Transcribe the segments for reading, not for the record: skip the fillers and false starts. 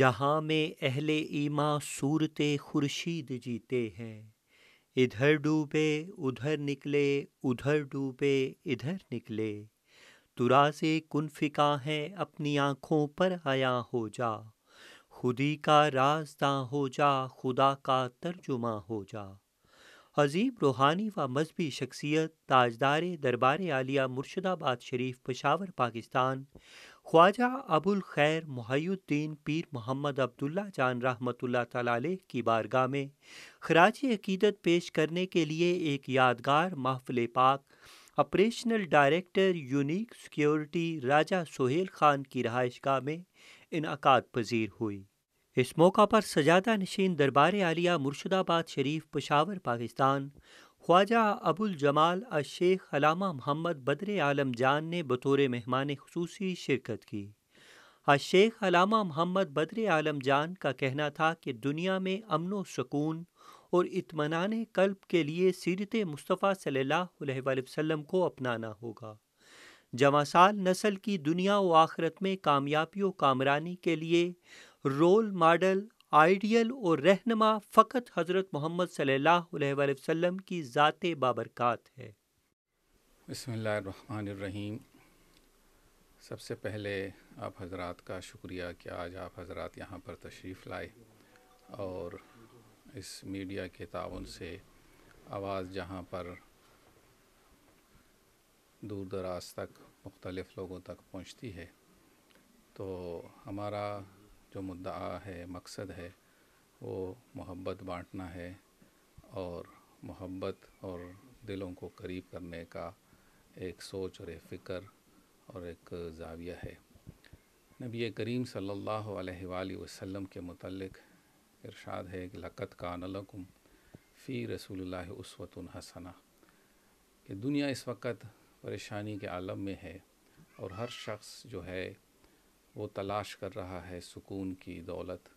جہاں میں اہل ایما صورت خورشید جیتے ہیں، ادھر ڈوبے ادھر نکلے، ادھر ڈوبے ادھر نکلے، تو راز کن فکا ہے اپنی آنکھوں پر عیاں ہو جا، خودی کا رازداں ہو جا، خدا کا ترجمہ ہو جا۔ عظیم روحانی و مذہبی شخصیت تاجدار دربار عالیہ مرشد آباد شریف پشاور پاکستان خواجہ ابو الخیر محی الدین پیر محمد عبداللہ جان رحمۃ اللہ تعالی علیہ کی بارگاہ میں خراج عقیدت پیش کرنے کے لیے ایک یادگار محفل پاک آپریشنل ڈائریکٹر یونیک سیکیورٹی راجہ سہیل خان کی رہائش گاہ میں انعقاد پذیر ہوئی۔ اس موقع پر سجادہ نشین دربار عالیہ مرشد آباد شریف پشاور پاکستان خواجہ ابو الجمال الشیخ علامہ محمد بدر عالم جان نے بطور مہمان خصوصی شرکت کی۔ الشیخ علامہ محمد بدر عالم جان کا کہنا تھا کہ دنیا میں امن و سکون اور اطمینان قلب کے لیے سیرت مصطفیٰ صلی اللہ علیہ وآلہ وسلم کو اپنانا ہوگا۔ جوان سال نسل کی دنیا و آخرت میں کامیابی و کامرانی کے لیے رول ماڈل، آئیڈیل اور رہنما فقط حضرت محمد صلی اللہ علیہ وآلہ وسلم کی ذات بابرکات ہے۔ بسم اللہ الرحمن الرحیم۔ سب سے پہلے آپ حضرات کا شکریہ کہ آج آپ حضرات یہاں پر تشریف لائے اور اس میڈیا کے تعاون سے آواز جہاں پر دور دراز تک مختلف لوگوں تک پہنچتی ہے، تو ہمارا جو مدعا ہے، مقصد ہے، وہ محبت بانٹنا ہے اور محبت اور دلوں کو قریب کرنے کا ایک سوچ اور ایک فکر اور ایک زاویہ ہے۔ نبی کریم صلی اللہ علیہ وآلہ وسلم کے متعلق ارشاد ہے کہ لَقَدْ كَانَ لَكُمْ فِي رسول اللہ اسوۃ حسنہ، کہ دنیا اس وقت پریشانی کے عالم میں ہے اور ہر شخص جو ہے وہ تلاش کر رہا ہے سکون کی دولت۔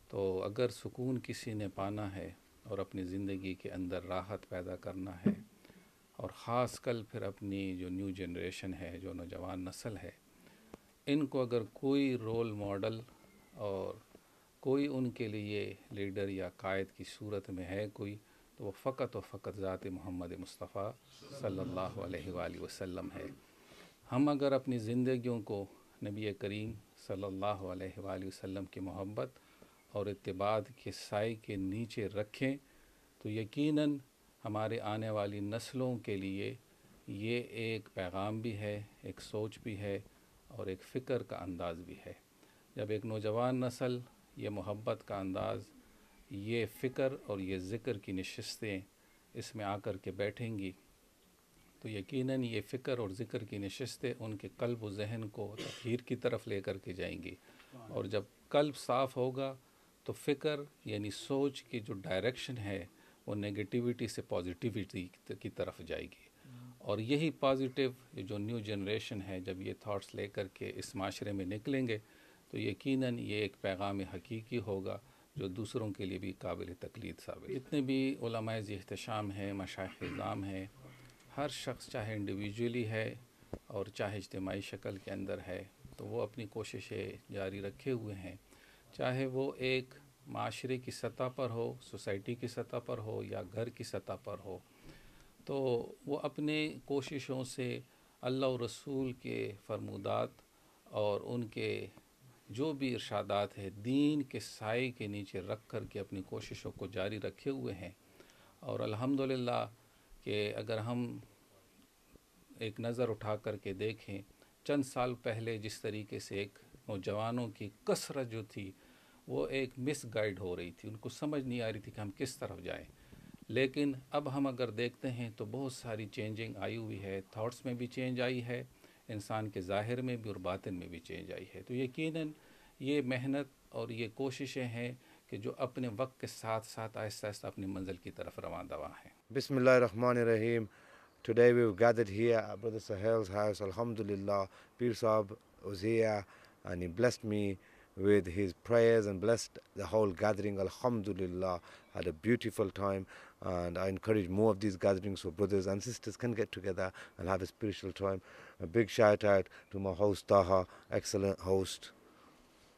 تو اگر سکون کسی نے پانا ہے اور اپنی زندگی کے اندر راحت پیدا کرنا ہے، اور خاص کل پھر اپنی جو نیو جنریشن ہے، جو نوجوان نسل ہے، ان کو اگر کوئی رول ماڈل اور کوئی ان کے لیے لیڈر یا قائد کی صورت میں ہے کوئی، تو وہ فقط و فقط ذات محمد مصطفیٰ صلی اللہ علیہ وآلہ وسلم ہے۔ ہم اگر اپنی زندگیوں کو نبی کریم صلی اللہ علیہ وآلہ وسلم کی محبت اور اتباع کے سائے کے نیچے رکھیں تو یقیناً ہمارے آنے والی نسلوں کے لیے یہ ایک پیغام بھی ہے، ایک سوچ بھی ہے اور ایک فکر کا انداز بھی ہے۔ جب ایک نوجوان نسل یہ محبت کا انداز، یہ فکر اور یہ ذکر کی نشستیں اس میں آ کر کے بیٹھیں گی، تو یقیناً یہ فکر اور ذکر کی نشستیں ان کے قلب و ذہن کو تطہیر کی طرف لے کر کے جائیں گی، اور جب قلب صاف ہوگا تو فکر یعنی سوچ کی جو ڈائریکشن ہے وہ نگیٹیوٹی سے پازیٹیوٹی کی طرف جائے گی، اور یہی پازیٹیو جو نیو جنریشن ہے جب یہ تھاٹس لے کر کے اس معاشرے میں نکلیں گے تو یقیناً یہ ایک پیغام حقیقی ہوگا جو دوسروں کے لیے بھی قابل تقلید ثابت۔ جتنے بھی علماء ذی احتشام ہیں، مشائخ اعظام ہیں، ہر شخص چاہے انڈیویجولی ہے اور چاہے اجتماعی شکل کے اندر ہے، تو وہ اپنی کوششیں جاری رکھے ہوئے ہیں، چاہے وہ ایک معاشرے کی سطح پر ہو، سوسائٹی کی سطح پر ہو یا گھر کی سطح پر ہو، تو وہ اپنے کوششوں سے اللہ و رسول کے فرمودات اور ان کے جو بھی ارشادات ہیں دین کے سائے کے نیچے رکھ کر کے اپنی کوششوں کو جاری رکھے ہوئے ہیں۔ اور الحمدللہ کہ اگر ہم ایک نظر اٹھا کر کے دیکھیں، چند سال پہلے جس طریقے سے ایک نوجوانوں کی کثرت جو تھی وہ ایک مس گائیڈ ہو رہی تھی، ان کو سمجھ نہیں آ رہی تھی کہ ہم کس طرف جائیں، لیکن اب ہم اگر دیکھتے ہیں تو بہت ساری چینجنگ آئی ہوئی ہے، تھاٹس میں بھی چینج آئی ہے، انسان کے ظاہر میں بھی اور باطن میں بھی چینج آئی ہے۔ تو یقیناً یہ محنت اور یہ کوششیں ہیں کہ جو اپنے وقت کے ساتھ ساتھ آہستہ آہستہ اپنی منزل کی طرف رواں دواں ہیں۔ بسم اللہ الرحمن الرحیم. Today we've gathered here at Brother Sahel's house. Alhamdulillah, Pir Sahib was here and he blessed me with his prayers and blessed the whole gathering. Alhamdulillah, had a beautiful time, and I encourage more of these gatherings so brothers and sisters can get together and have a spiritual time. A big shout out to my host Taha, excellent host.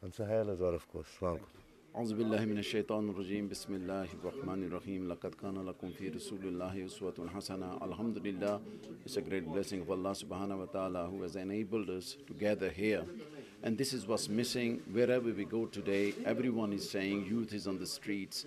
and Sahel as well, of course. Assalamu alaikum. أعوذ بالله من الشيطان الرجيم بسم الله الرحمن الرحيم لقد كان لكم في رسول الله أسوة حسنة. Alhamdulillah, it's a great blessing of Allah subhanahu wa ta'ala who has enabled us to gather here. And this is what's missing wherever we go today. Everyone is saying youth is on the streets.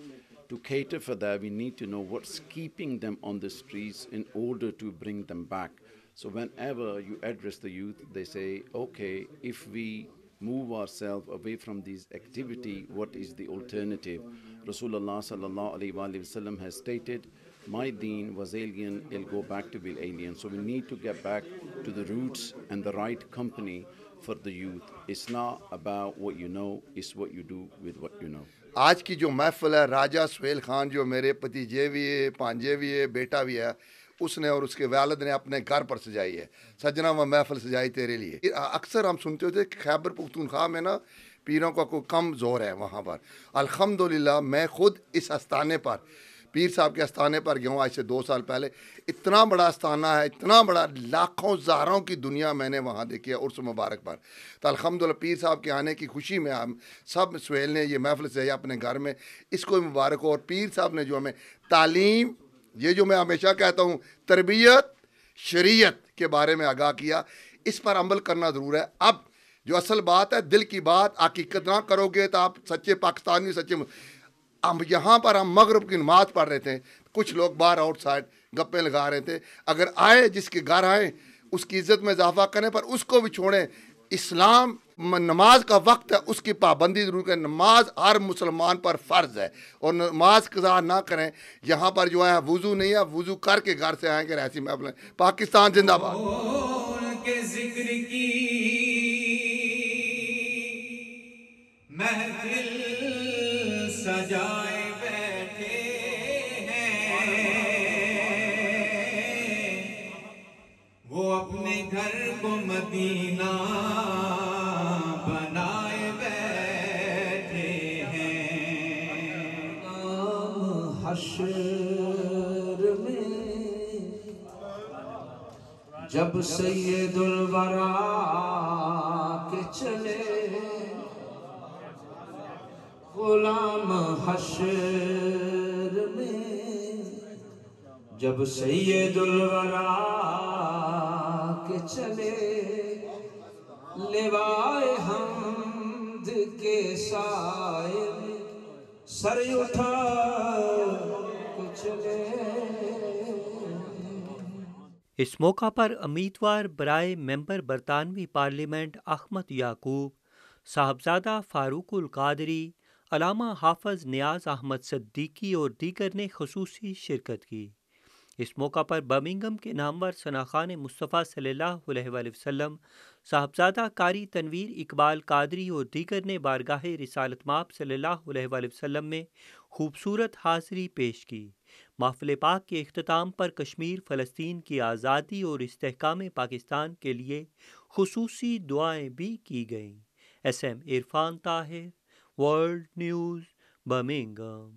To cater for that, we need to know what's keeping them on the streets in order to bring them back. So whenever you address the youth, they say, okay, if we move ourselves away from these activity, what is the alternative? Rasulullah sallallahu alaihi wasallam has stated, my deen was alien, it'll go back to be alien. So we need to get back to the roots and the right company for the youth. It's not about what you know, it's what you do with what you know. آج کی جو محفل ہے راجہ سہیل خان جو میرے بھتیجے بھی ہے پانجے بھی ہے بیٹا بھی ہے اس نے اور اس کے والد نے اپنے گھر پر سجائی ہے سجنا وہ محفل سجائی تیرے لیے اکثر ہم سنتے ہوتے کہ خیبر پختونخوا میں نا پیروں کا کوئی کم زور ہے وہاں پر الحمدللہ میں خود اس استانے پر پیر صاحب کے استانے پر گیا ہوں آج سے 2 سال پہلے اتنا بڑا استانہ ہے اتنا بڑا لاکھوں ہزاروں کی دنیا میں نے وہاں دیکھی ہے عرس مبارک پر تو الحمدللہ پیر صاحب کے آنے کی خوشی میں ہم سب سہیل نے یہ محفل سے اپنے گھر میں اس کو مبارک ہو اور پیر صاحب نے جو ہمیں تعلیم یہ جو میں ہمیشہ کہتا ہوں تربیت شریعت کے بارے میں آگاہ کیا اس پر عمل کرنا ضرور ہے اب جو اصل بات ہے دل کی بات حقیقت نہ کرو گے تو آپ سچے پاکستانی سچے ہم یہاں پر ہم مغرب کی نماز پڑھ رہے تھے کچھ لوگ باہر آؤٹ سائڈ گپیں لگا رہے تھے اگر آئے جس کے گھر آئیں اس کی عزت میں اضافہ کریں پر اس کو بھی چھوڑیں اسلام نماز کا وقت ہے اس کی پابندی ضرور کریں نماز ہر مسلمان پر فرض ہے اور نماز قضا نہ کریں یہاں پر جو ہے وضو نہیں ہے وضو کر کے گھر سے آئیں گے ایسی محفل پاکستان زندہ باد کے ذکر کی محفل سجائے بیٹھے ہیں وہ اپنے گھر کو مدینہ بنائے بیٹھے ہیں حشر میں جب سید الورا کے چلے غلام حشر میں جب سید الورا کے چلے لوائے حمد کے سائے میں سر اٹھا کے چلے. اس موقع پر امیدوار برائے ممبر برطانوی پارلیمنٹ احمد یعقوب، صاحبزادہ فاروق القادری، علامہ حافظ نیاز احمد صدیقی اور دیگر نے خصوصی شرکت کی. اس موقع پر برمنگھم کے نامور ثناخان مصطفیٰ صلی اللہ علیہ وآلہ وسلم صاحبزادہ قاری تنویر اقبال قادری اور دیگر نے بارگاہ رسالت مآب صلی اللہ علیہ وآلہ وسلم میں خوبصورت حاضری پیش کی. محفل پاک کے اختتام پر کشمیر فلسطین کی آزادی اور استحکام پاکستان کے لیے خصوصی دعائیں بھی کی گئیں. SM Irfan Tahir, world news, Birmingham.